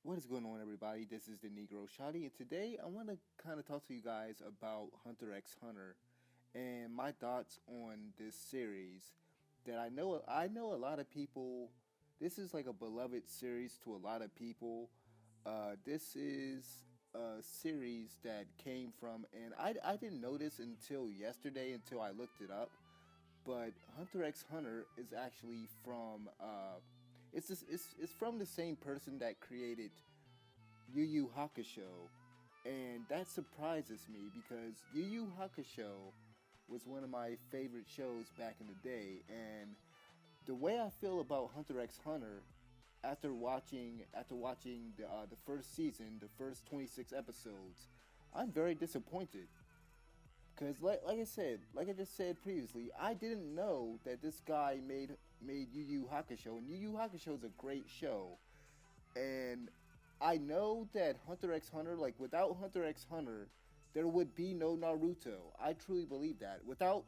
What is going on, everybody? This is the Negro Shotty, and today I want to kind of talk to you guys about Hunter x Hunter and my thoughts on this series. That I know a lot of people. This is like a beloved series to a lot of people. This is a series that came from, and I didn't know this until yesterday until I looked it up. But Hunter x Hunter is actually from it's from the same person that created Yu Yu Hakusho, and that surprises me because Yu Yu Hakusho was one of my favorite shows back in the day, and the way I feel about Hunter x Hunter after watching the first season, the first 26 episodes, I'm very disappointed. Cause like I just said previously, I didn't know that this guy made Yu Yu Hakusho, and Yu Yu Hakusho is a great show. And I know that Hunter x Hunter, like without Hunter x Hunter, there would be no Naruto. I truly believe that. Without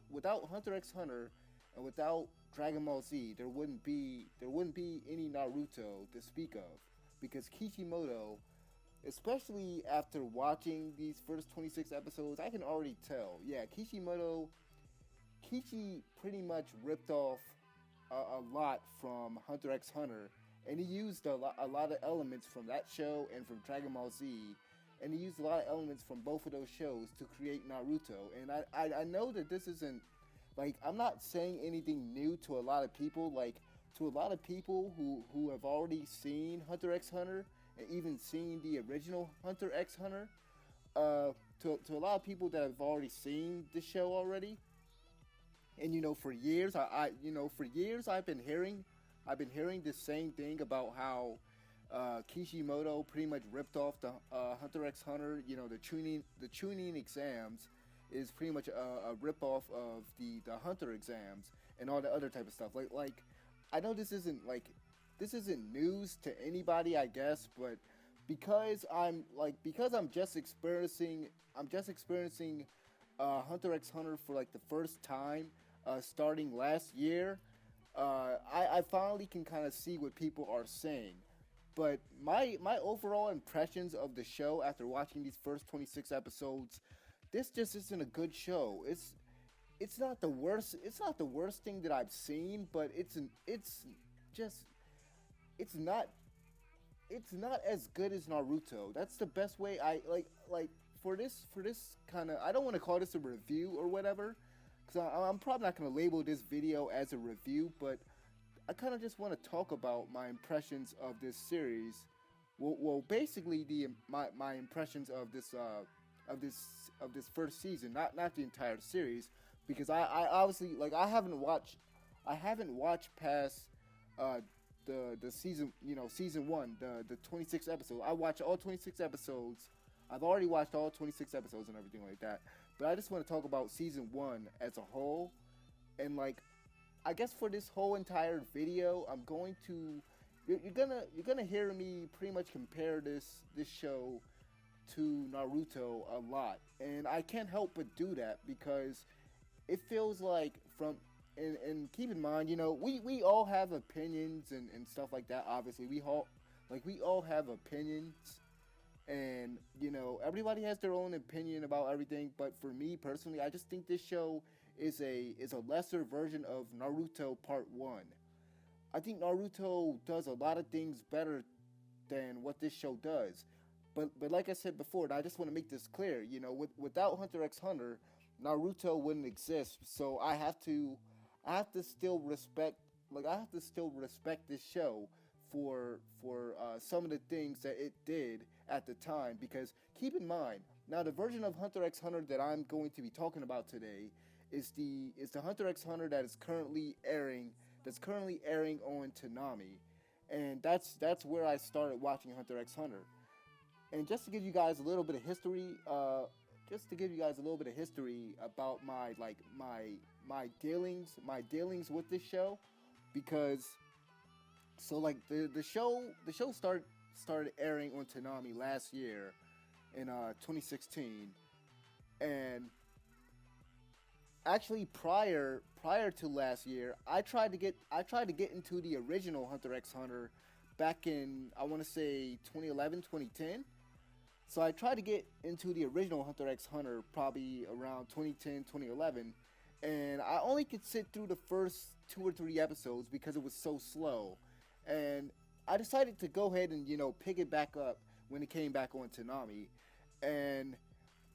Hunter x Hunter and without Dragon Ball Z, there wouldn't be any Naruto to speak of. Because Kishimoto, especially after watching these first 26 episodes, I can already tell. Yeah, Kishi pretty much ripped off a lot from Hunter x Hunter, and he used a lot of elements from that show and from Dragon Ball Z, and he used a lot of elements from both of those shows to create Naruto. And I know that this isn't like I'm not saying anything new to a lot of people. Like to a lot of people who have already seen Hunter x Hunter and even seen the original Hunter x Hunter. To a lot of people that have already seen the show already, and for years for years I've been hearing the same thing about how Kishimoto pretty much ripped off the Hunter x Hunter. The tuning exams is pretty much a rip off of the Hunter exams and all the other type of stuff. Like I know this isn't news to anybody, I guess, but because I'm just experiencing Hunter x Hunter for like the first time, starting last year. I finally can kind of see what people are saying. But my overall impressions of the show after watching these first 26 episodes, this just isn't a good show. It's not the worst. It's not the worst thing that I've seen, but just it's not it's not as good as Naruto. That's the best way I like for this kind of. I don't want to call this a review or whatever, because I'm probably not going to label this video as a review, but I kind of just want to talk about my impressions of this series. Well, basically my impressions of this first season, not the entire series, because I obviously I haven't watched past uh, the season, season one, the 26 episodes. I watched all 26 episodes. I've already watched all 26 episodes and everything like that. But I just want to talk about season one as a whole. And I guess for this whole entire video, I'm going to you're gonna hear me pretty much compare this show to Naruto a lot. And I can't help but do that because it feels like and keep in mind, we all have opinions and stuff like that. Obviously, we all have opinions, and everybody has their own opinion about everything. But for me personally, I just think this show is a lesser version of Naruto Part One. I think Naruto does a lot of things better than what this show does. But like I said before, and I just want to make this clear, without Hunter x Hunter, Naruto wouldn't exist. So I have to still respect, this show for some of the things that it did at the time. Because keep in mind, now the version of Hunter x Hunter that I'm going to be talking about today is the Hunter x Hunter that is currently airing on Toonami, and that's where I started watching Hunter x Hunter. And just to give you guys a little bit of history, about my dealings with this show, because the show started airing on Toonami last year in 2016, and actually prior to last year, I tried to get into the original Hunter x Hunter back in, I want to say, 2011, 2010. So I tried to get into the original Hunter x Hunter probably around 2010, 2011, and I only could sit through the first 2 or 3 episodes because it was so slow. And I decided to go ahead and, pick it back up when it came back on Toonami. And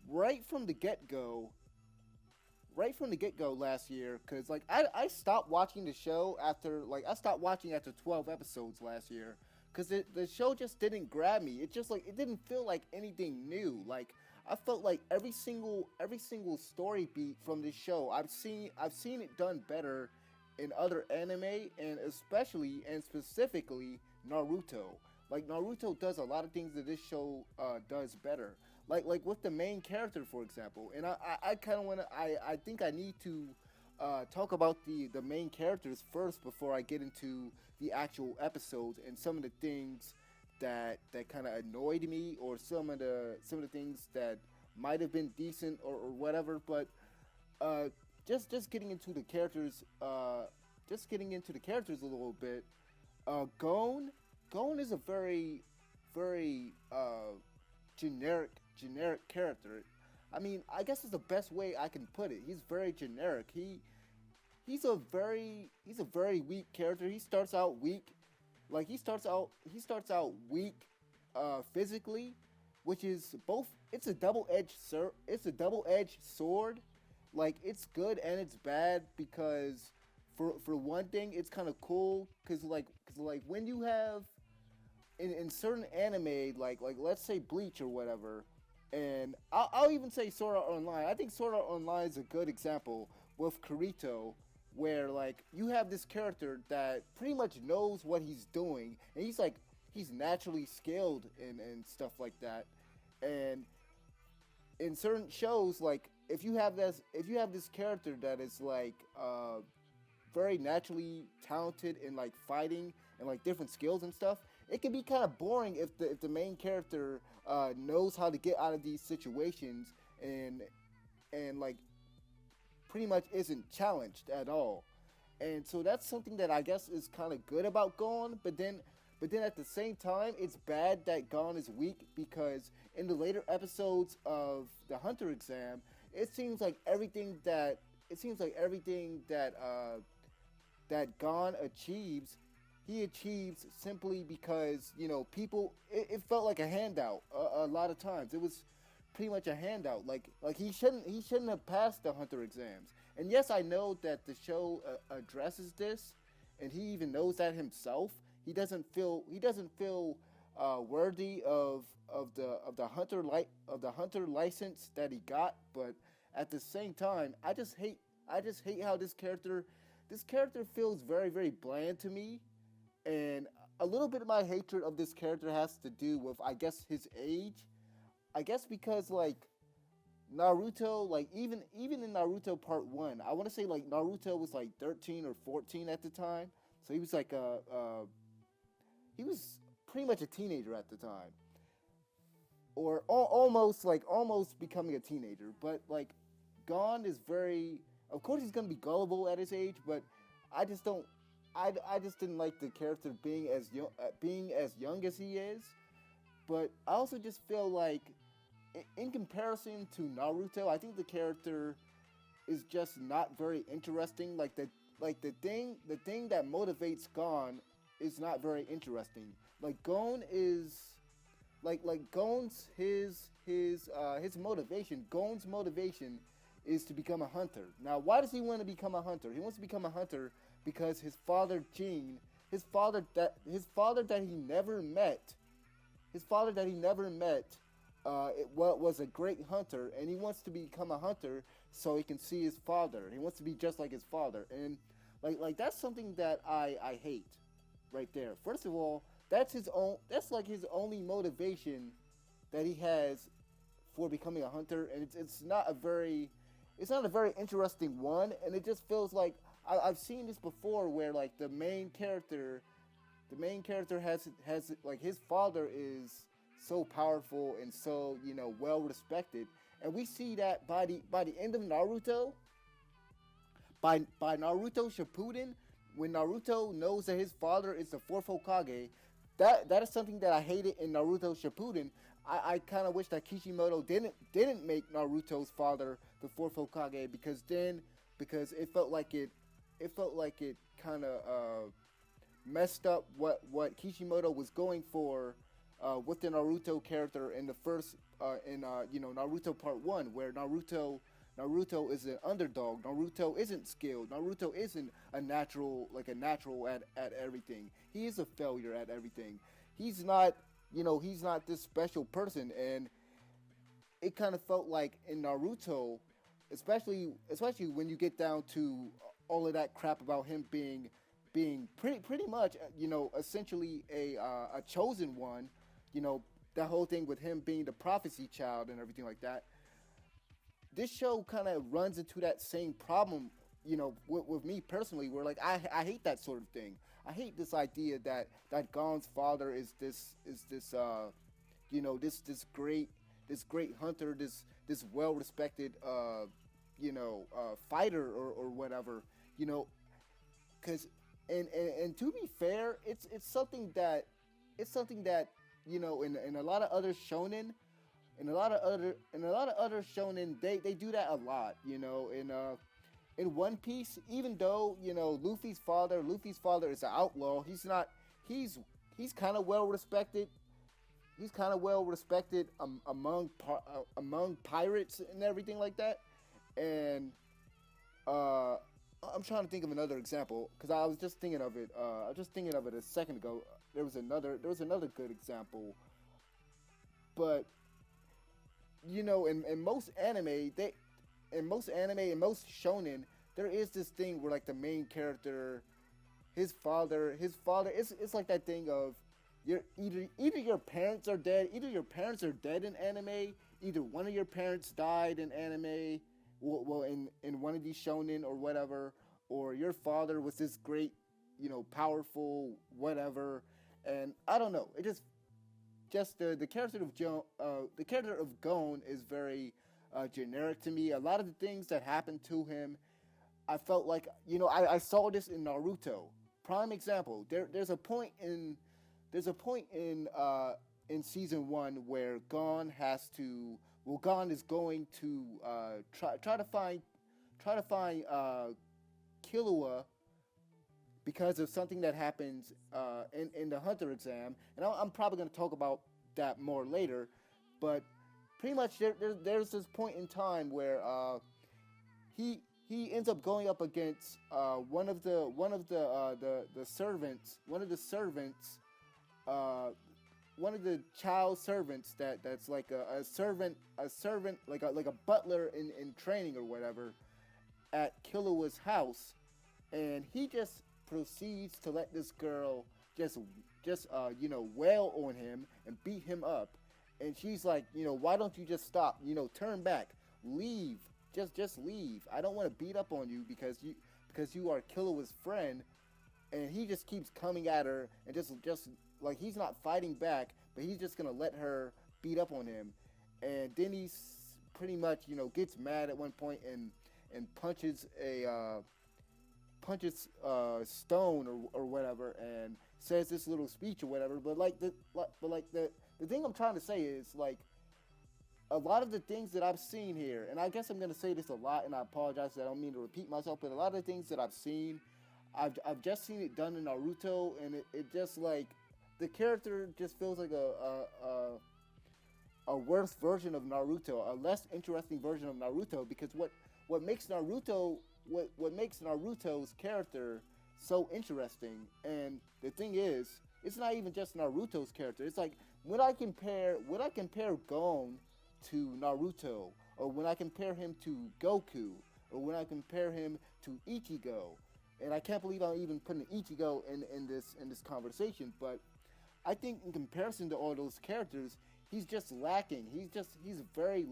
right from the get go, right from the get go last year, because like I stopped watching the show after I stopped watching after 12 episodes last year, because the show just didn't grab me. It just it didn't feel like anything new. Like I felt like every single story beat from this show I've seen it done better in other anime, and especially and specifically Naruto. Like Naruto does a lot of things that this show does better. Like with the main character, for example. And I kind of want to. I think I need to talk about the main characters first before I get into the actual episodes and some of the things that kind of annoyed me, or some of the things that might have been decent, or whatever. But just getting into the characters, a little bit. Gon is a very very generic character. I mean, I guess it's the best way I can put it. He's very generic. He's a very weak character. He starts out weak. Like he starts out weak physically, which is both. It's a double edged sword. Like it's good and it's bad, because for one thing it's kind of cool, because when you have in certain anime, like let's say Bleach or whatever, and I'll even say Sword Art Online. I think Sword Art Online is a good example with Kirito, where like you have this character that pretty much knows what he's doing, and he's naturally skilled and stuff like that. And in certain shows, like if you have this character that is very naturally talented in like fighting and like different skills and stuff, it can be kind of boring if the main character knows how to get out of these situations, and like pretty much isn't challenged at all. And so that's something that I guess is kind of good about Gon, but then at the same time, it's bad that Gon is weak, because in the later episodes of the Hunter exam, it seems like everything that Gon achieves, he achieves simply because people. It felt like a handout a lot of times. It was pretty much a handout. Like he shouldn't have passed the Hunter exams. And yes, I know that the show addresses this, and he even knows that himself. He doesn't feel worthy of the Hunter license that he got. But at the same time, I just hate how this character feels very very bland to me. And a little bit of my hatred of this character has to do with, I guess, his age. I guess because like Naruto, like even in Naruto Part 1, I want to say like Naruto was like 13 or 14 at the time. So he was like he was pretty much a teenager at the time, or almost becoming a teenager. But like Gon is very, of course he's gonna be gullible at his age, but I just don't. I just didn't like the character being as young as he is. But I also just feel like, in comparison to Naruto, I think the character is just not very interesting. The thing that motivates Gon is not very interesting. Like Gon is like Gon's his motivation. Gon's motivation is to become a hunter. Now, why does he want to become a hunter? He wants to become a hunter because his father Gene, his father that he never met, was a great hunter, and he wants to become a hunter so he can see his father. He wants to be just like his father, and like that's something that I hate right there. First of all, that's his only motivation that he has for becoming a hunter, and it's not a very interesting one, and it just feels like I've seen this before, where like the main character has like, his father is so powerful and so well respected, and we see that by the end of Naruto, by Naruto Shippuden, when Naruto knows that his father is the fourth Hokage, that is something that I hated in Naruto Shippuden. I kind of wish that Kishimoto didn't make Naruto's father the fourth Hokage, because it felt like it kind of messed up what Kishimoto was going for with the Naruto character in the first in Naruto Part One, where Naruto is an underdog. Naruto isn't skilled. Naruto isn't a natural at everything. He is a failure at everything. He's not this special person, and it kind of felt like in Naruto, especially when you get down to all of that crap about him being pretty much essentially a chosen one, that whole thing with him being the prophecy child and everything like that. This show kind of runs into that same problem, with me personally, where like I hate that sort of thing. I hate this idea that Gon's father is this great hunter, this well respected fighter or whatever, because and to be fair, it's something that in a lot of other shonen, in a lot of other shonen, they do that a lot. In One Piece, even though Luffy's father is an outlaw, he's kind of well respected. He's kind of well respected among pirates and everything like that. And I'm trying to think of another example, because I was just thinking of it. I was just thinking of it a second ago. There was another good example, but in most anime, in most shonen, there is this thing where like the main character, his father, it's like that thing of either your parents are dead, in anime, either one of your parents died in anime, well in one of these shonen or whatever, or your father was this great, powerful whatever, and I don't know, it just the character of Gon is very generic to me. A lot of the things that happened to him, I felt like I saw this in Naruto. Prime example. There's a point in season one where Gon is going to try to find Killua because of something that happens in the Hunter exam, and I'm probably going to talk about that more later. But pretty much there's this point in time where he ends up going up against one of the servants, one of the child servants that's like a servant like a butler in training or whatever at Killua's house, and he just proceeds to let this girl just wail on him and beat him up, and she's like, why don't you just stop, turn back, leave, just leave. I don't want to beat up on you because you are Killua's friend. And he just keeps coming at her and just like he's not fighting back, but he's just gonna let her beat up on him. And then he's pretty much gets mad at one point and punches stone or whatever, and says this little speech or whatever. But the thing I'm trying to say is, like, a lot of the things that I've seen here, and I guess I'm gonna say this a lot, and I apologize, I don't mean to repeat myself, but a lot of the things that I've seen, I've just seen it done in Naruto, and it just like the character just feels like a worse version of Naruto, a less interesting version of Naruto, because what makes Naruto's character so interesting, and the thing is, it's not even just Naruto's character. It's like when I compare Gon to Naruto, or when I compare him to Goku, or when I compare him to Ichigo. And I can't believe I'm even putting Ichigo in this conversation, but I think in comparison to all those characters, he's just lacking. He's a very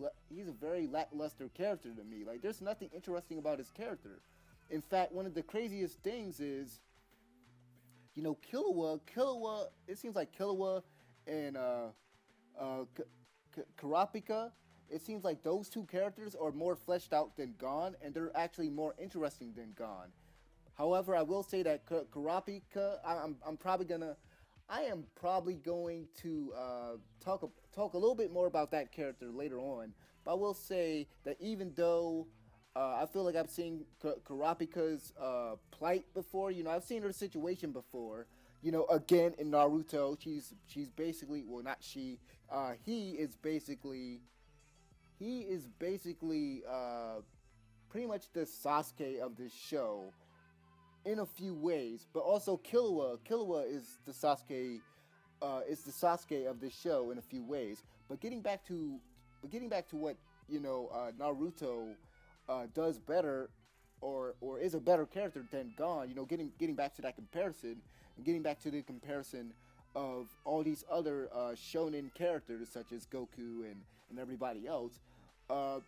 lackluster character to me. Like, there's nothing interesting about his character. In fact, one of the craziest things is, Killua. It seems like Killua and Kurapika. It seems like those two characters are more fleshed out than Gon, and they're actually more interesting than Gon. However, I will say that Kurapika, I'm probably gonna, I am probably going to talk a little bit more about that character later on. But I will say that even though I feel like I've seen Kurapika's plight before, I've seen her situation before. Again in Naruto, she's basically, well, not she. He is basically pretty much the Sasuke of this show in a few ways, but also Killua is the Sasuke of this show in a few ways. But getting back to what Naruto does better, or is a better character than Gon. Getting back to that comparison, and getting back to the comparison of all these other shonen characters such as Goku and everybody else. Uh,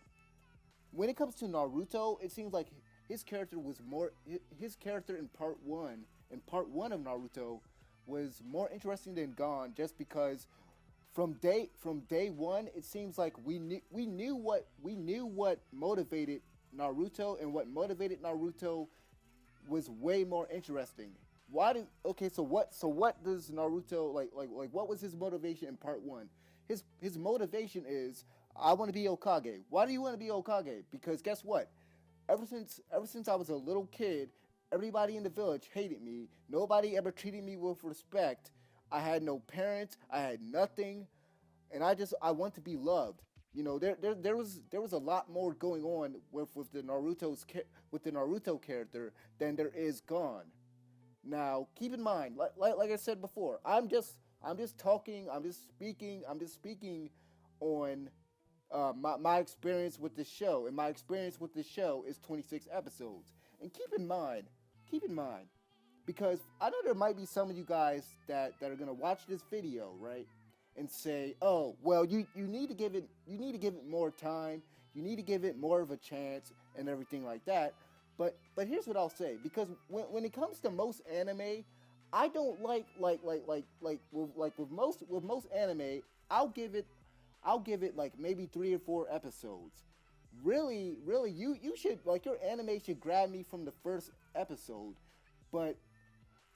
when it comes to Naruto, it seems like his character in part one of Naruto was more interesting than Gon, just because from day one it seems like we knew what motivated Naruto, and what motivated Naruto was way more interesting. So what does Naruto like what was his motivation in part one? His motivation is, I want to be Hokage. Why do you want to be Hokage? Because guess what? Ever since I was a little kid, everybody in the village hated me. Nobody ever treated me with respect. I had no parents. I had nothing, and I want to be loved. There was a lot more going on with the Naruto character than there is Gon. Now, keep in mind, like I said before, I'm just talking, I'm just speaking on my experience with the show, and my experience with the show is 26 episodes. And keep in mind, because I know there might be some of you guys that are gonna watch this video, right, and say, "Oh, well, you need to give it more time, you need to give it more of a chance, and everything like that." But here's what I'll say, because when it comes to most anime, I don't with most anime, I'll give it like maybe 3 or 4 episodes. Really, you should, like, your anime should grab me from the first episode. But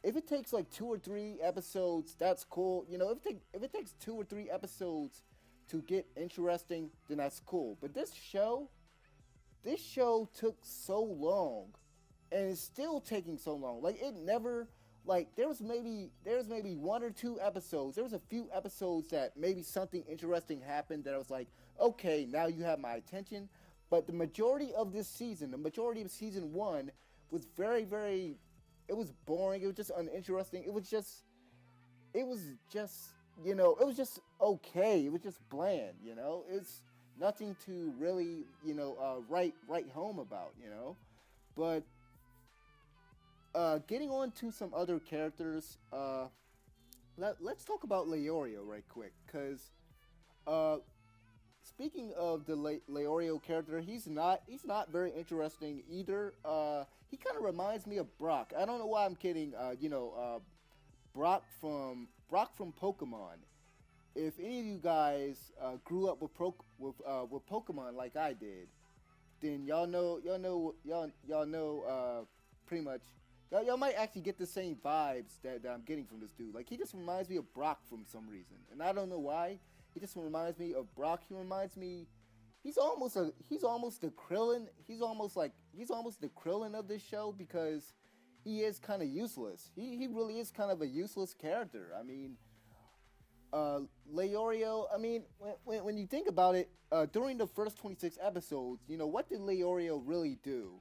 if it takes like 2 or 3 episodes, that's cool. If it takes 2 or 3 episodes to get interesting, then that's cool. But this show took so long, and it's still taking so long. Like, it never, like, there's maybe 1 or 2 episodes. There was a few episodes that maybe something interesting happened that I was like, okay, now you have my attention. But the majority of season one was very, very, it was boring. It was just uninteresting. It was just okay. It was just bland. It's nothing to really, write home about. But getting on to some other characters, let's talk about Leorio right quick, because speaking of the Leorio character, he's not very interesting either. He kind of reminds me of Brock. I don't know why I'm kidding. Brock from Pokemon. If any of you guys grew up with Pokemon like I did, then y'all know pretty much. Y'all might actually get the same vibes that I'm getting from this dude. Like, he just reminds me of Brock for some reason, and I don't know why. He just reminds me of Brock. He reminds me. He's almost the Krillin. He's almost the Krillin of this show, because he is kind of useless. He really is kind of a useless character. I mean, Leorio. I mean, when you think about it, during the first 26 episodes, what did Leorio really do?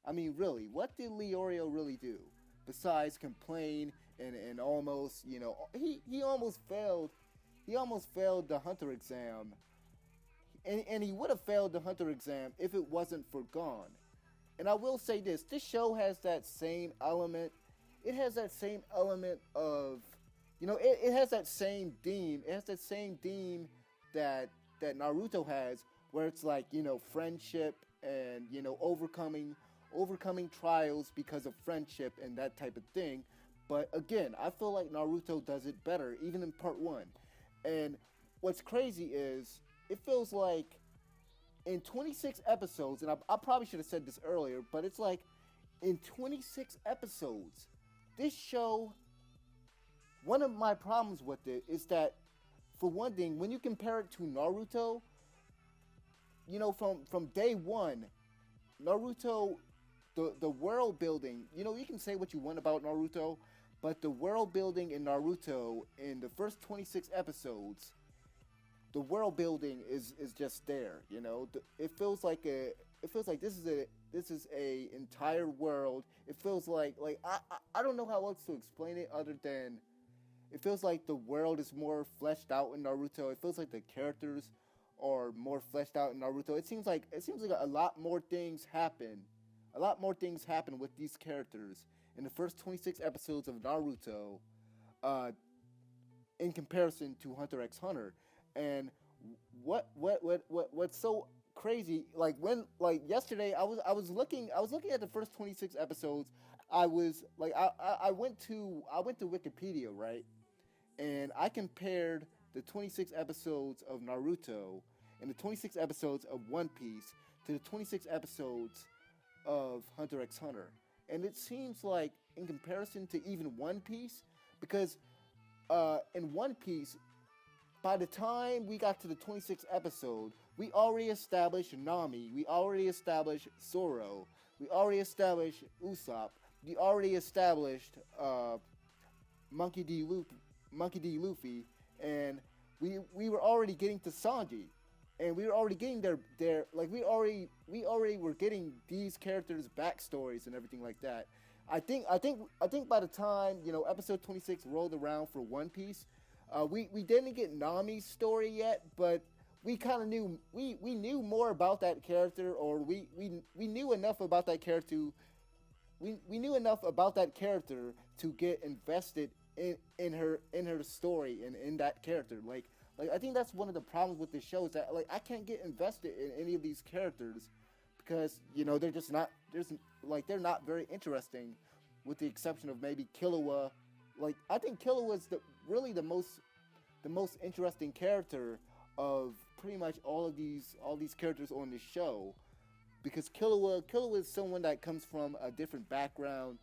I mean, really, what did Leorio really do besides complain and almost, he almost failed. He almost failed the Hunter exam, and he would have failed the Hunter exam if it wasn't for Gon. And I will say this show has that same element. It has that same element of, it has that same theme. It has that same theme that Naruto has, where it's like, friendship and, overcoming trials because of friendship and that type of thing. But again, I feel like Naruto does it better, even in part one. And what's crazy is, it feels like in 26 episodes, and I probably should have said this earlier, but it's like in 26 episodes, this show one of my problems with it is that, for one thing, when you compare it to Naruto, from day one, Naruto, the world building, you can say what you want about Naruto, but the world building in Naruto in the first 26 episodes, the world building is just there. It feels like this is a entire world. It feels like I don't know how else to explain it other than it feels like the world is more fleshed out in Naruto. It feels like the characters are more fleshed out in Naruto. It seems like a lot more things happen. A lot more things happen with these characters in the first 26 episodes of Naruto, uh, in comparison to Hunter x Hunter. And what's so crazy? Like yesterday, I was looking at the first 26 episodes. I went to Wikipedia, right, and I compared the 26 episodes of Naruto and the 26 episodes of One Piece to the 26 episodes of Hunter x Hunter. And it seems like, in comparison to even One Piece, because in One Piece, by the time we got to the 26th episode, we already established Nami, we already established Zoro, we already established Usopp, we already established Monkey D. Luffy, and we were already getting to Sanji, and we were already getting their like we already were getting these characters' backstories and everything like that. I think by the time episode 26 rolled around for One Piece, we didn't get Nami's story yet, but we kind of knew we knew more about that character, or we knew enough about that character. We knew enough about that character to get invested in her story and in that character. Like I think that's one of the problems with this show, is that like I can't get invested in any of these characters because they're just not they're not very interesting, with the exception of maybe Killua. Like I think Killua is really the most interesting character of pretty much all these characters on this show, because Killua is someone that comes from a different background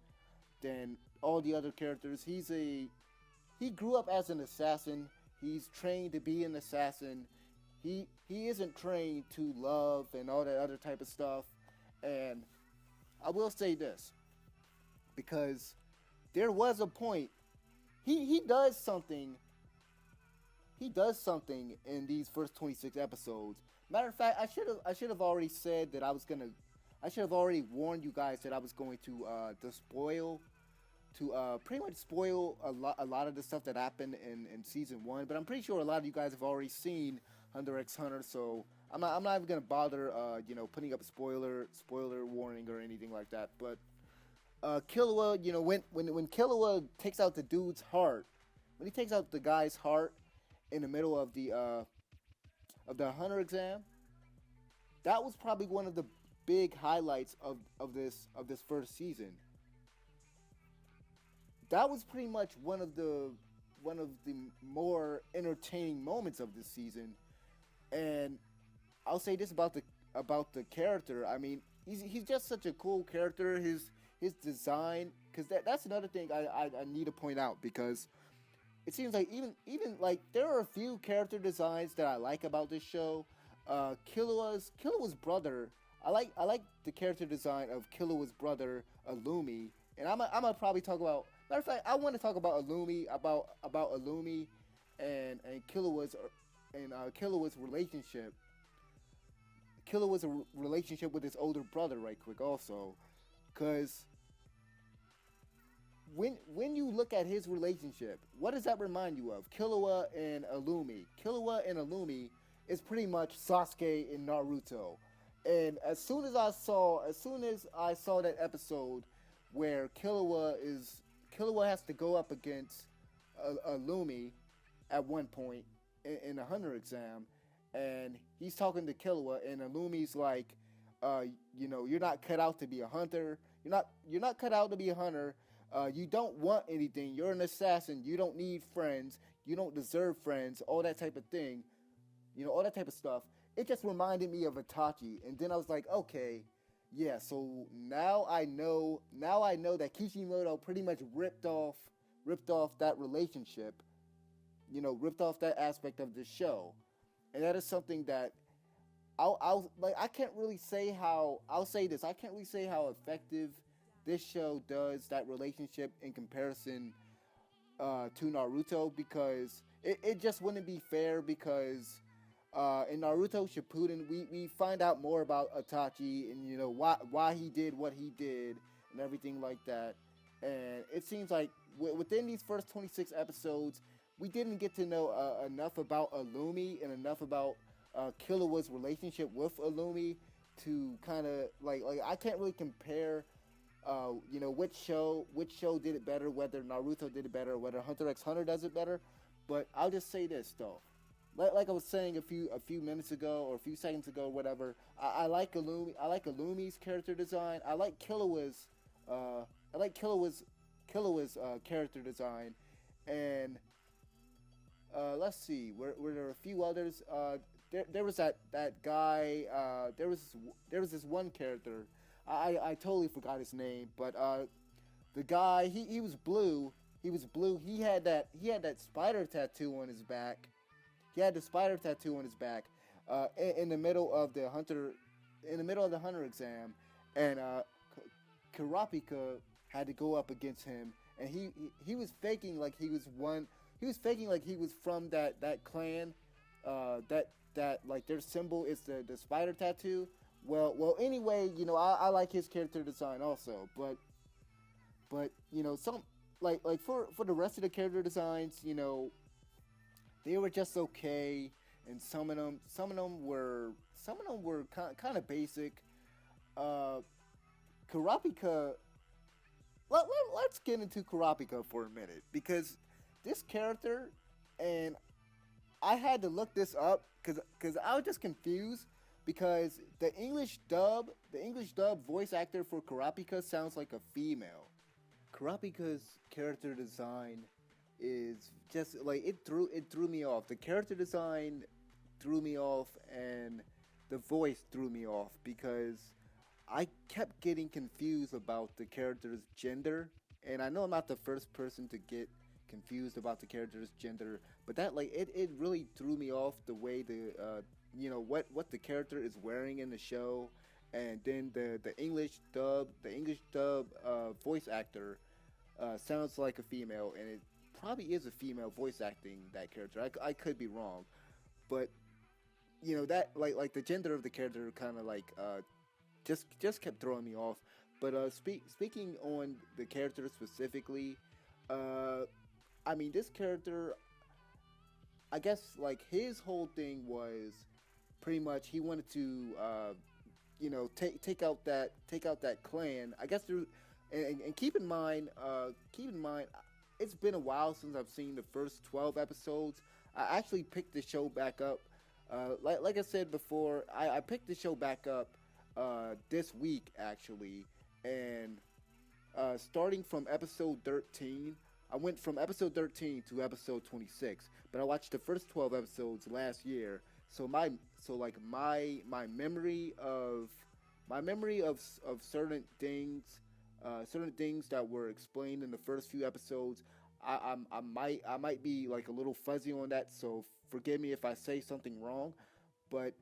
than all the other characters. He grew up as an assassin. He's trained to be an assassin. He isn't trained to love and all that other type of stuff. And I will say this, because there was a point he does something. He does something in these first 26 episodes. Matter of fact, I should have already said that I should have already warned you guys that I was going to pretty much spoil a lot of the stuff that happened in season 1. But I'm pretty sure a lot of you guys have already seen Hunter x Hunter, so I'm not even gonna bother putting up a spoiler warning or anything like that. But Killua, when Killua takes out the dude's heart, when he takes out the guy's heart in the middle of the Hunter exam, that was probably one of the big highlights of this first season. That was pretty much one of the more entertaining moments of this season. And I'll say this about the character. I mean, he's just such a cool character. His design, because that's another thing I need to point out, because it seems like even like there are a few character designs that I like about this show. Killua's brother. I like the character design of Killua's brother, Illumi, and I'm gonna probably talk about. Matter of fact, I want to talk about Illumi, about Illumi and Killua's relationship. Killua's relationship with his older brother, right quick, also, because when you look at his relationship, what does that remind you of? Killua and Illumi. Killua and Illumi is pretty much Sasuke in Naruto. And as soon as I saw that episode where Killua has to go up against Illumi at one point in a Hunter exam, and he's talking to Killua, and Illumi's like, you're not cut out to be a hunter. You're not cut out to be a hunter. You don't want anything. You're an assassin. You don't need friends. You don't deserve friends. All that type of thing. All that type of stuff. It just reminded me of Itachi. And then I was like, okay, yeah. So now I know that Kishimoto pretty much ripped off ripped off that relationship, ripped off that aspect of the show, and that is something that I'll like. I can't really say how. I'll say this. I can't really say how effective this show does that relationship in comparison to Naruto, because it just wouldn't be fair, because in Naruto Shippuden we find out more about Itachi, and why he did what he did and everything like that. And it seems like within these first 26 episodes, we didn't get to know enough about Illumi and enough about Killua's relationship with Illumi to kind of like I can't really compare which show did it better, whether Naruto did it better, or whether Hunter x Hunter does it better. But I'll just say this though, like I was saying a few minutes ago or a few seconds ago, whatever. I like Illumi. I like Illumi's character design. I like Killua's. I like Killua's character design, and let's see, were there a few others? There was that guy. There was this one character. I totally forgot his name, but the guy, he was blue. He was blue. He had that spider tattoo on his back. He had the spider tattoo on his back in the middle of the hunter exam, and Kurapika had to go up against him, and he was faking like he was one. He was faking like he was from that clan. That like their symbol is the spider tattoo. Well. Anyway, I like his character design also, but some like for the rest of the character designs, they were just okay, and some of them were kind of basic. Kurapika. Let's get into Kurapika for a minute, because this character, and I had to look this up because I was just confused, because the English dub voice actor for Kurapika sounds like a female. Kurapika's character design is just like it threw me off. The character design threw me off, and the voice threw me off, because I kept getting confused about the character's gender. And I know I'm not the first person to get confused about the character's gender, but that it really threw me off, the way what the character is wearing in the show. And then the English dub voice actor sounds like a female, and it probably is a female voice acting that character. I could be wrong, but that like the gender of the character kind of just kept throwing me off. But speaking on the character specifically, I mean, this character, I guess his whole thing was pretty much he wanted to take out that clan. I guess and keep in mind it's been a while since I've seen the first 12 episodes. I actually picked the show back up. Like I said before, I picked the show back up this week actually, and starting from episode 13, I went from episode 13 to episode 26, but I watched the first 12 episodes last year. So my memory of certain things that were explained in the first few episodes, I might be a little fuzzy on that. So forgive me if I say something wrong, but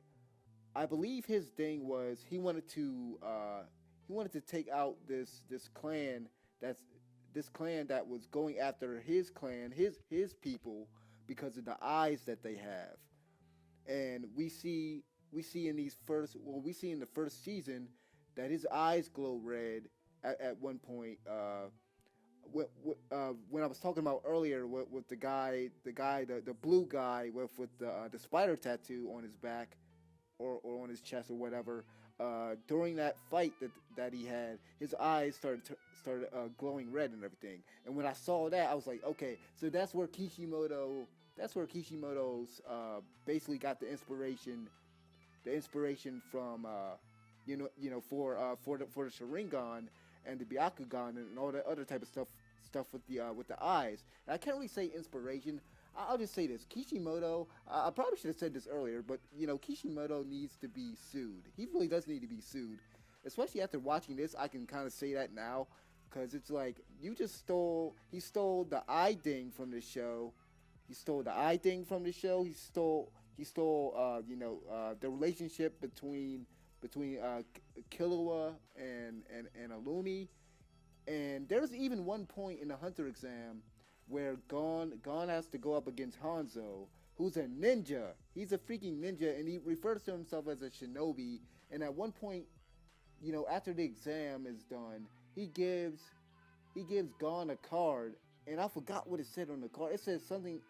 I believe his thing was he wanted to take out this clan that was going after his clan, his people, because of the eyes that they have. And we see in the first season that his eyes glow red at one point. When I was talking about earlier with the blue guy with the spider tattoo on his back or on his chest or whatever, during that fight that he had, his eyes started glowing red and everything. And when I saw that, I was like, okay, so that's where Kishimoto's basically got the inspiration from for the Sharingan and the Byakugan and all that other type of stuff with the eyes. And I can't really say inspiration. I'll just say this: Kishimoto. I probably should have said this earlier, but Kishimoto needs to be sued. He really does need to be sued, especially after watching this. I can kind of say that now. Cause it's like you just stole. He stole the I thing from the show. He stole the I thing from the show. He stole. The relationship between Killua and Alumi. And there's even one point in the Hunter exam where Gon has to go up against Hanzo, who's a ninja. He's a freaking ninja, and he refers to himself as a shinobi. And at one point, after the exam is done, he gives Gon a card, and I forgot what it said on the card. It said something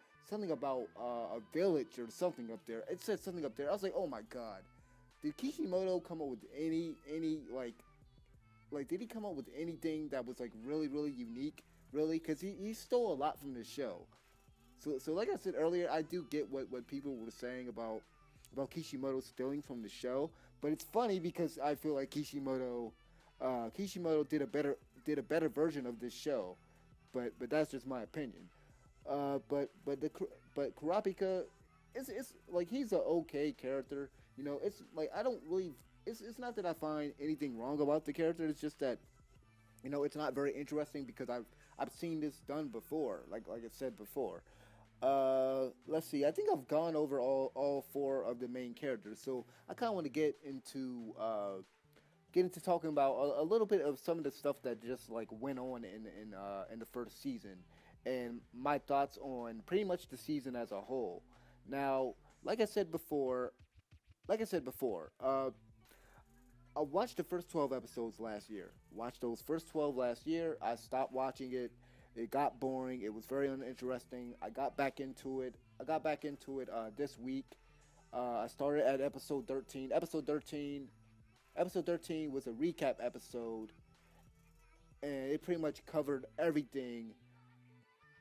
about a village or something up there. It said something up there. I was like, oh my god, did Kishimoto come up with any did he come up with anything that was like really really unique? Really, because he stole a lot from the show. So like I said earlier, I do get what people were saying about Kishimoto stealing from the show, but it's funny because I feel like Kishimoto did a better version of this show, but that's just my opinion. But Kurapika, it's like he's an okay character. It's like I don't really. It's not that I find anything wrong about the character. It's just that it's not very interesting because I've seen this done before. Like I said before. Let's see. I think I've gone over all four of the main characters. So I kind of want to get into talking about a little bit of some of the stuff that just like went on in the first season, and my thoughts on pretty much the season as a whole. Now, like I said before, I watched the first 12 episodes last year. Watched those first 12 last year. I stopped watching it. It got boring. It was very uninteresting. I got back into it. This week. I started at episode 13. Episode 13 was a recap episode, and it pretty much covered everything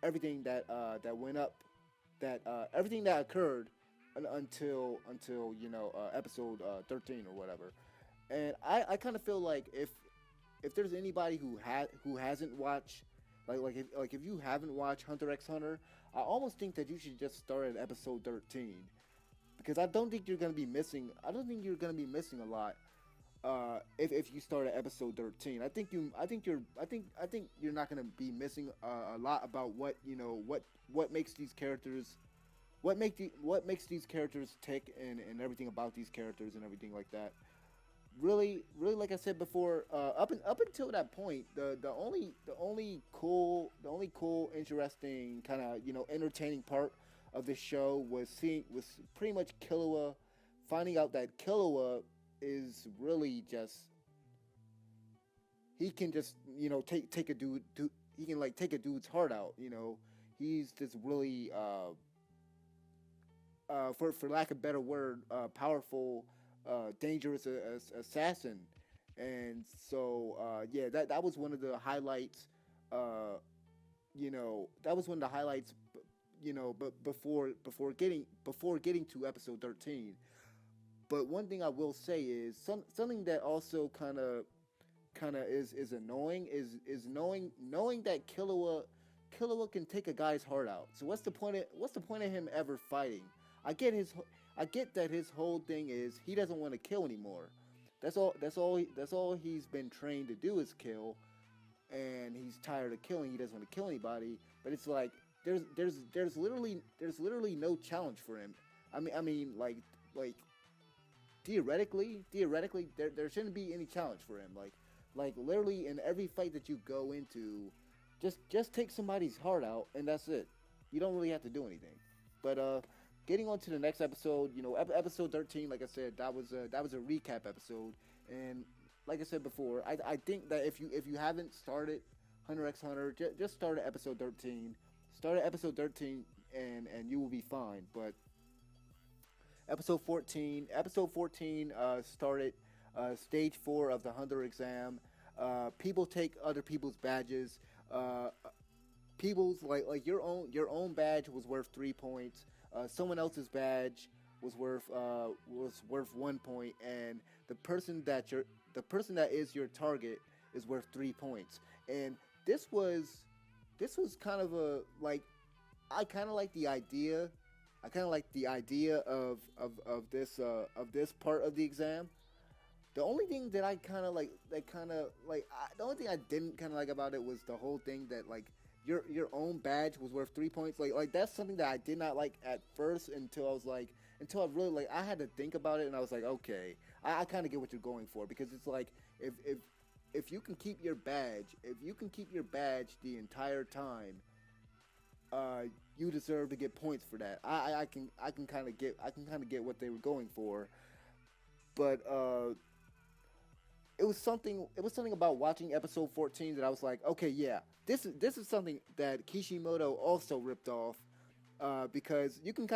that went up, everything that occurred until episode 13 or whatever. And I kind of feel like if there's anybody who hasn't watched if you haven't watched Hunter x Hunter, I almost think that you should just start at episode 13, because I don't think you're gonna be missing a lot if you start at episode 13. I think you're not gonna be missing a lot about what makes these characters what makes these characters tick, and everything about these characters and everything like that. Really, like I said before, up until that point, the only cool, interesting kind of entertaining part of the show was pretty much Killua finding out that Killua is really just, he can just take a dude, he can like take a dude's heart out. He's this really for lack of a better word, powerful, dangerous assassin. And so that was one of the highlights. That was one of the highlights. But before getting to episode 13. But one thing I will say is something that also kind of is annoying is knowing that Killua can take a guy's heart out. So what's the point of him ever fighting? I get that his whole thing is he doesn't want to kill anymore. That's all he's been trained to do is kill, and he's tired of killing. He doesn't want to kill anybody. But it's like there's literally no challenge for him. I mean like theoretically there shouldn't be any challenge for him. Like literally in every fight that you go into, just take somebody's heart out and that's it. You don't really have to do anything. But getting on to the next episode, episode 13, like I said, that was a recap episode, and like I said before, I think that if you haven't started Hunter x Hunter, just start at episode 13. Start at episode 13, and you will be fine. But episode 14 started stage 4 of the Hunter exam. People take other people's badges. People's like your own badge was worth 3 points. Someone else's badge was worth 1 point, and the person that is your target is worth 3 points. And this was kind of a like, I kind of like the idea. I kind of like the idea of this part of the exam. The only thing that I kind of the only thing I didn't kind of like about it was the whole thing that like your own badge was worth 3 points. Like that's something that I did not like at first until I really like I had to think about it and I was like, okay, I kind of get what you're going for because it's like if if if you can keep your badge, if you can keep your badge the entire time, uh, you deserve to get points for that. I can kind of get what they were going for, but it was something about watching episode 14 that I was like, okay, yeah, this is something that Kishimoto also ripped off, because you can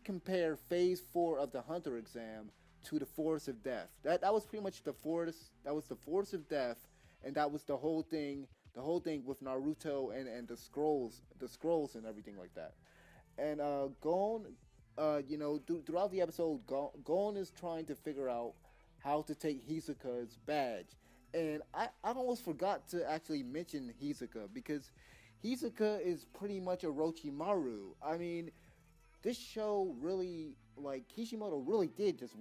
compare phase 4 of the Hunter exam to the Force of Death. That was pretty much the force. That was the Force of Death, and that was the whole thing. The whole thing with Naruto and the scrolls and everything like that. And Gon, throughout the episode, Gon is trying to figure out how to take Hisoka's badge. And I almost forgot to actually mention Hisoka because Hisoka is pretty much a Orochimaru. I mean, this show really, like, Kishimoto really did just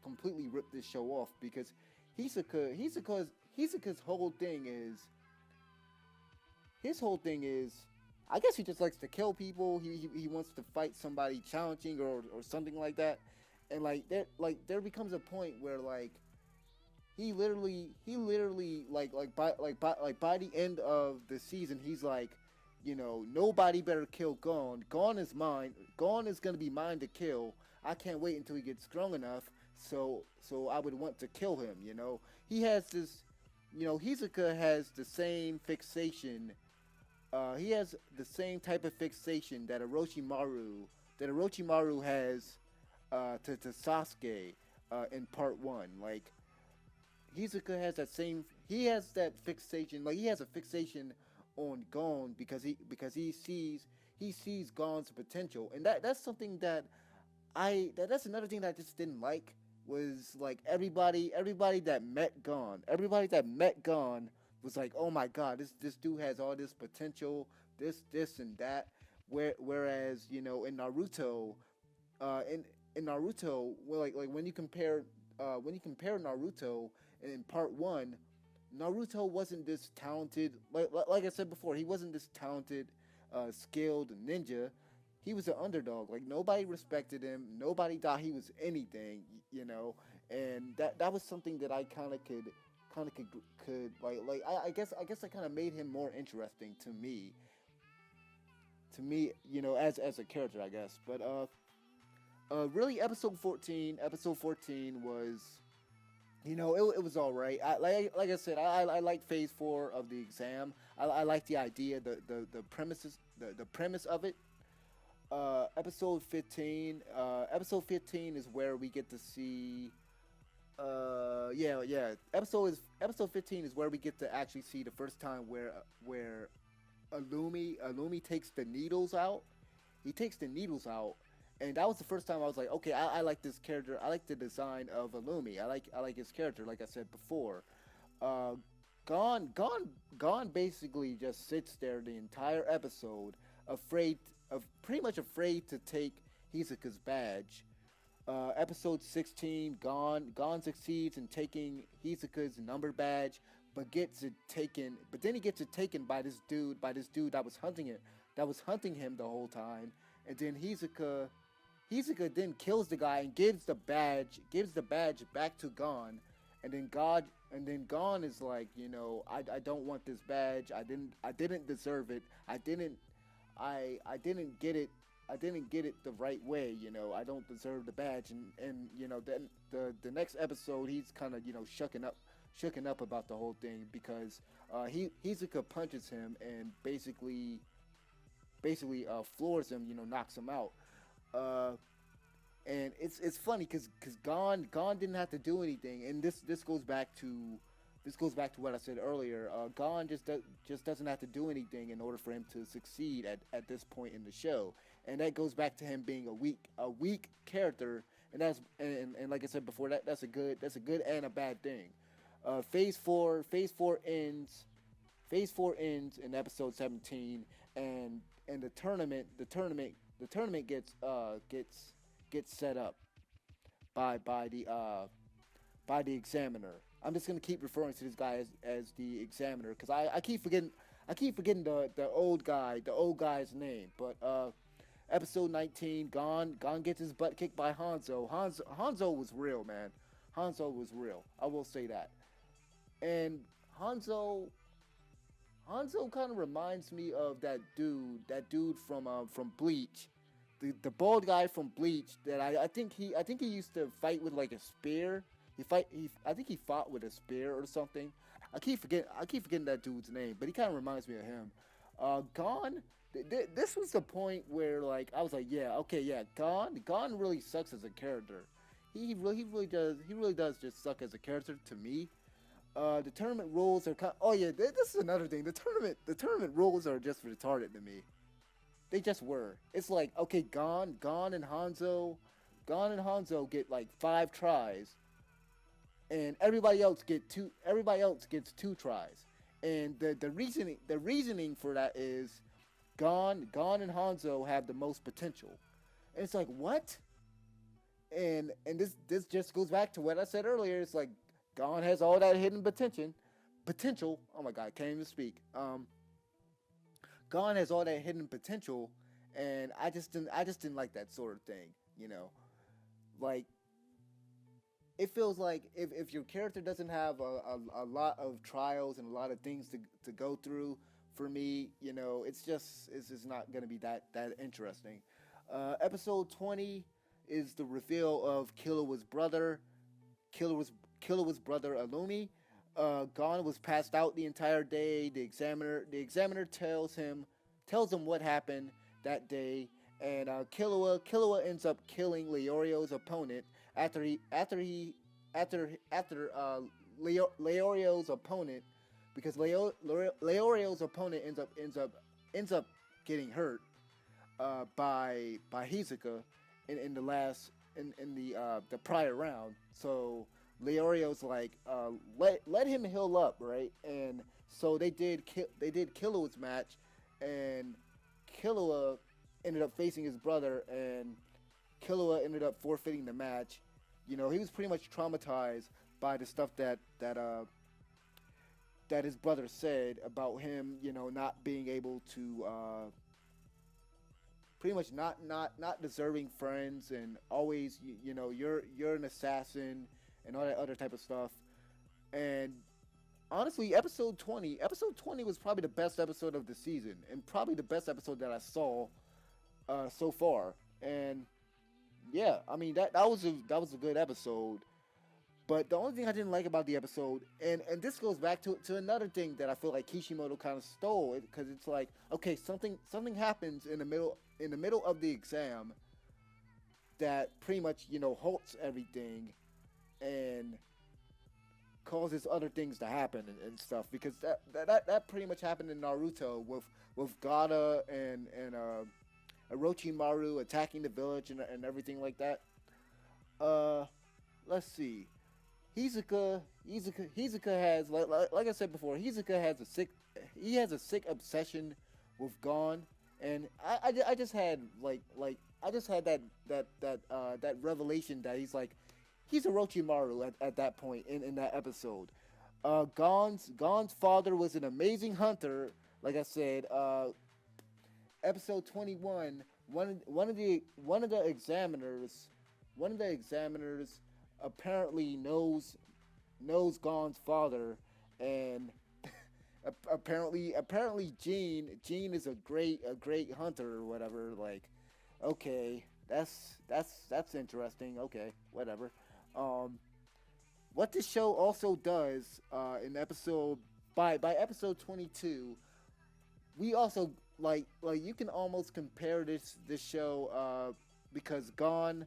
completely rip this show off because Hisoka's whole thing is I guess he just likes to kill people. He wants to fight somebody challenging or something like that. And there becomes a point where like he literally by the end of the season he's like, nobody better kill Gon. Gon is mine. Gon is gonna be mine to kill. I can't wait until he gets strong enough. So I would want to kill him. He has this. Hisoka has the same fixation. He has the same type of fixation that Orochimaru has to Sasuke in part one. Like Hisoka has that same. He has that fixation. Like he has a fixation on Gon because he sees Gon's potential, and that's something that's another thing that I just didn't like was like everybody that met Gon was like, oh my god, this dude has all this potential, this and that. Whereas in Naruto, in Naruto, well, like when you compare Naruto in part one, Naruto wasn't this talented. Like I said before, he wasn't this talented, skilled ninja. He was an underdog. Like nobody respected him. Nobody thought he was anything. And that was something that I kind of could I guess I kind of made him more interesting to me. As a character, I guess. But really, episode 14 was, it was all right. Like I said, I like phase 4 of the exam. I like the idea, the premises, the premise of it. Episode 15 is where we get to see. Yeah. Episode 15 is where we get to actually see the first time where Alumi takes the needles out. He takes the needles out, and that was the first time I was like, okay, I like this character. I like the design of Alumi. I like his character. Like I said before, uh, Gon basically just sits there the entire episode, pretty much afraid to take Hisoka's badge. Episode 16, Gon succeeds in taking Hisoka's number badge, but gets it taken. But then he gets it taken by this dude that was hunting him the whole time. And then Hisoka then kills the guy and gives the badge back to Gon. And then Gon is like, I don't want this badge. I didn't deserve it. I didn't get it. I didn't get it the right way. I don't deserve the badge. And then the next episode he's kind of shucking up about the whole thing because Hisoka punches him and basically floors him, knocks him out. Uh, and it's funny because Gon didn't have to do anything, and this goes back to what I said earlier. Gon just doesn't have to do anything in order for him to succeed at this point in the show, and that goes back to him being a weak character, and like I said before, that's a good and a bad thing. Phase four ends. Phase 4 ends in episode 17, and the tournament gets set up. by the Examiner. I'm just gonna keep referring to this guy as the Examiner because I keep forgetting the old guy's name. But episode 19, Gon gets his butt kicked by Hanzo. Hanzo was real, man. Hanzo was real. I will say that. And Hanzo Hanzo kind of reminds me of that dude from Bleach, the bald guy from Bleach. That I think he used to fight with like a spear. I think he fought with a spear or something. I keep forgetting that dude's name, but he kind of reminds me of him. Gon. This was the point where like I was like, yeah, okay, yeah, Gon really sucks as a character. He really does just suck as a character to me. The tournament rules are kind. Oh yeah, this is another thing. The tournament rules are just retarded to me. They just were. It's like okay, Gon and Hanzo get like 5 tries, and everybody else get two. Everybody else gets 2 tries, and the reasoning for that is Gon and Hanzo have the most potential, and it's like what? And this just goes back to what I said earlier. It's like Gon has all that hidden potential. Oh my god, I can't even speak. Gon has all that hidden potential, and I just didn't like that sort of thing. You know, like it feels like if your character doesn't have a lot of trials and a lot of things to go through, for me, you know, it's just not gonna be that interesting. Episode 20 is the reveal of Killua's brother. Killua's brother Alumi. Gon was passed out the entire day. The examiner tells him what happened that day, and Killua ends up killing Leorio's opponent Leorio's opponent because Leorio's opponent ends up getting hurt by Hisoka in the last in the prior round. So Leorio's like, let him heal up, right? And so they did Killua's match, and Killua ended up facing his brother, and Killua ended up forfeiting the match. You know, he was pretty much traumatized by the stuff that his brother said about him, you know, not being able to pretty much not deserving friends, and always you know you're an assassin and all that other type of stuff. And honestly, episode 20 was probably the best episode of the season, and probably the best episode that I saw so far. And yeah, I mean that was a good episode. But the only thing I didn't like about the episode, and this goes back to another thing that I feel like Kishimoto kind of stole, because it's like, okay, something happens in the middle of the exam that pretty much, you know, halts everything and causes other things to happen and stuff, because that pretty much happened in Naruto with Gaara and Orochimaru attacking the village and everything like that. Let's see. Hisoka has like I said before, Hisoka has a sick obsession with Gon, and I just had that revelation that he's Orochimaru at that point in that episode. Gon's father was an amazing hunter. Like I said, episode 21, one of the examiners apparently knows Gon's father, and apparently Gene is a great hunter or whatever. Like, okay, that's interesting. Okay, whatever. What this show also does in episode by episode 22, we also like you can almost compare this show because Gon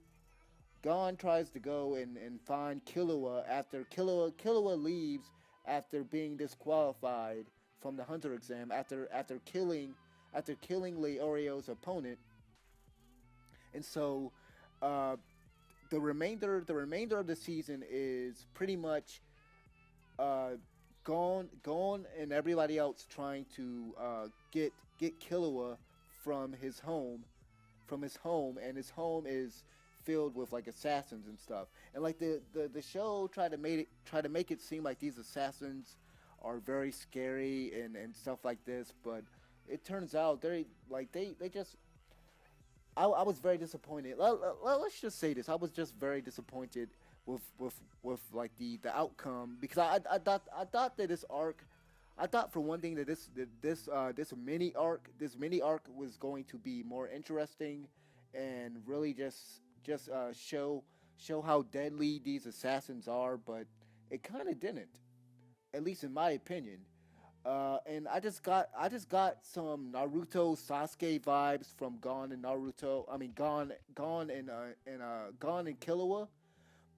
tries to go and find Killua after Killua leaves after being disqualified from the hunter exam after killing Leorio's opponent. And so the remainder of the season is pretty much Gon and everybody else trying to get Killua from his home, and his home is filled with like assassins and stuff. And like the show try to make it seem like these assassins are very scary and stuff like this, but it turns out they just I was very disappointed. Let's just say this. I was just very disappointed with like the outcome because I thought that this arc, I thought for one thing that this mini arc was going to be more interesting and really just show how deadly these assassins are, but it kind of didn't, at least in my opinion. And I just got some Naruto Sasuke vibes from Gon and Naruto. I mean Gon and Killua.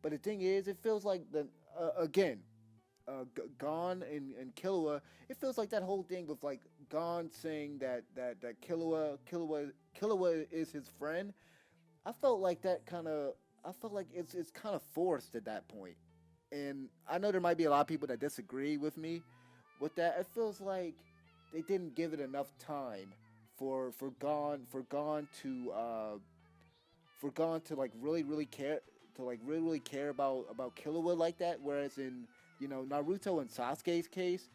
But the thing is, it feels like again, Gon and Killua. It feels like that whole thing with like Gon saying that Killua is his friend. I felt like I felt like it's kind of forced at that point. And I know there might be a lot of people that disagree with me with that. It feels like they didn't give it enough time for Gon to like really care about Killua like that. Whereas in Naruto and Sasuke's case,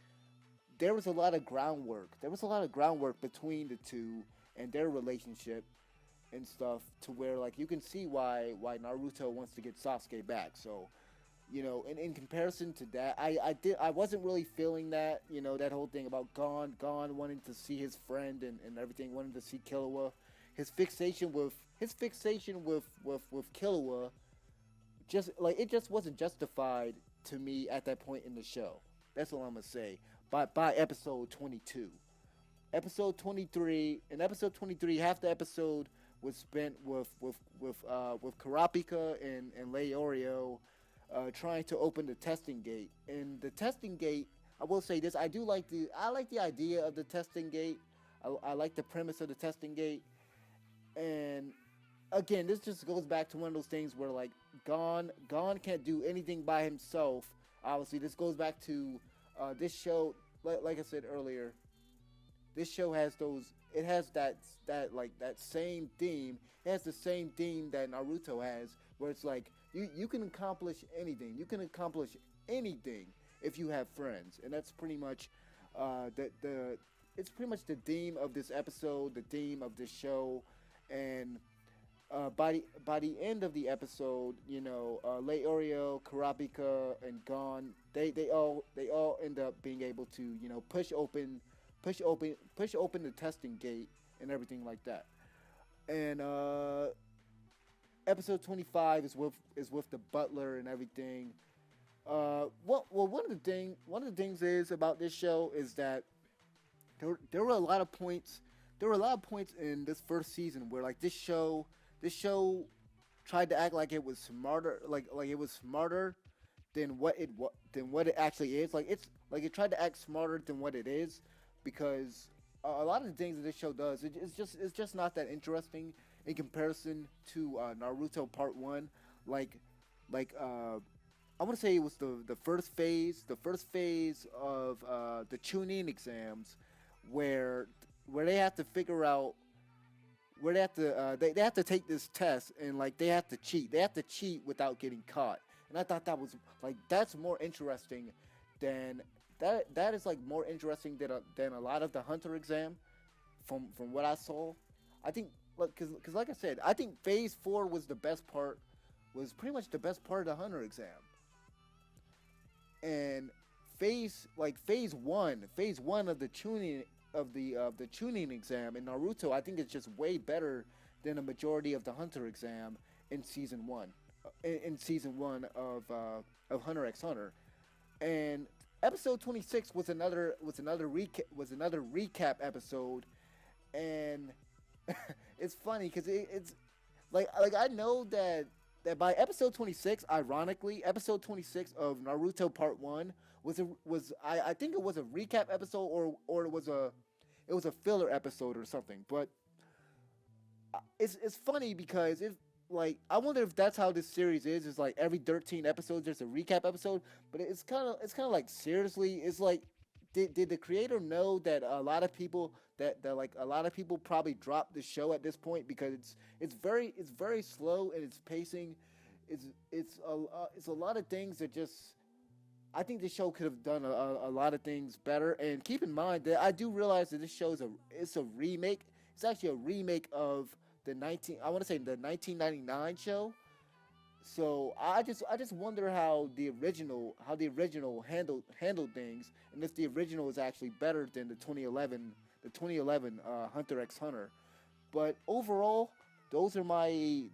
there was a lot of groundwork. There was a lot of groundwork between the two and their relationship and stuff to where like you can see why Naruto wants to get Sasuke back. So in comparison to that, I wasn't really feeling that, that whole thing about Gon wanting to see his friend and everything, wanting to see Killua. His fixation with Killua, just like it just wasn't justified to me at that point in the show. That's all I'm gonna say. By episode 22, episode 23, half the episode was spent with Karapika and Leorio trying to open the testing gate. And the testing gate, I will say this: I like the idea of the testing gate. I like the premise of the testing gate. And again, this just goes back to one of those things where like Gon can't do anything by himself. Obviously, this goes back to this show. Like I said earlier, this show has it has that same theme. It has the same theme that Naruto has, where it's like you can accomplish anything. You can accomplish anything if you have friends, and that's pretty much it's pretty much the theme of this episode, the theme of this show. And by the end of the episode, Leorio, Karapika, and Gon, they all end up being able to push open the testing gate and everything like that. And episode 25 is with the butler and everything. One of the things is about this show is that there were a lot of points. There were a lot of points in this first season where like this show tried to act like it was smarter, like it was smarter than what it actually is. Like it tried to act smarter than what it is, because a lot of the things that this show does, it's just not that interesting in comparison to Naruto Part 1. I want to say it was the first phase of the Chunin exams, where they have to figure out where they have to take this test, and like they have to cheat without getting caught. And I thought that was like that's more interesting than that is like more interesting than a lot of the Hunter exam from what I saw. I think because like I said, I think phase 4 was pretty much the best part of the Hunter exam. And phase 1 of the tuning of the tuning exam in Naruto, I think it's just way better than a majority of the Hunter exam in season 1. In season 1 of Hunter x Hunter. And episode 26 was another recap episode. And it's funny because it's like I know that by episode 26, ironically, episode 26 of Naruto Part 1 I think it was a recap episode, or it was a filler episode or something. But it's funny because I wonder if that's how this series is. It's like every 13 episodes there's a recap episode, but it's kind of like seriously, it's like did the creator know that a lot of people that like a lot of people probably dropped the show at this point because it's very slow in its pacing. It's a lot of things that just I think the show could have done a lot of things better. And keep in mind that I do realize that this show is a remake. It's actually a remake of the 19 I want to say the 1999 show. So I just wonder how the original handled things, and if the original is actually better than the 2011 Hunter X Hunter. But overall, those are my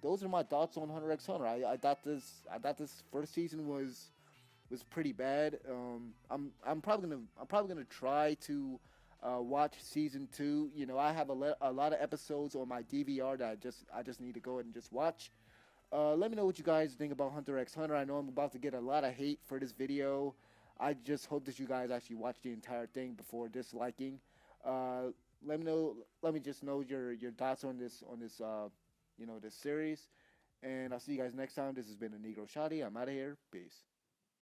thoughts on Hunter X Hunter. I thought this first season was pretty bad. I'm probably gonna try to watch season two. You know, I have a lot of episodes on my DVR that I just need to go ahead and just watch. Let me know what you guys think about Hunter X Hunter. I know I'm about to get a lot of hate for this video. I just hope that you guys actually watch the entire thing before disliking. Uh, let me know. Let me just know your thoughts on this this series. And I'll see you guys next time. This has been a Negro Shotty. I'm out of here. Peace.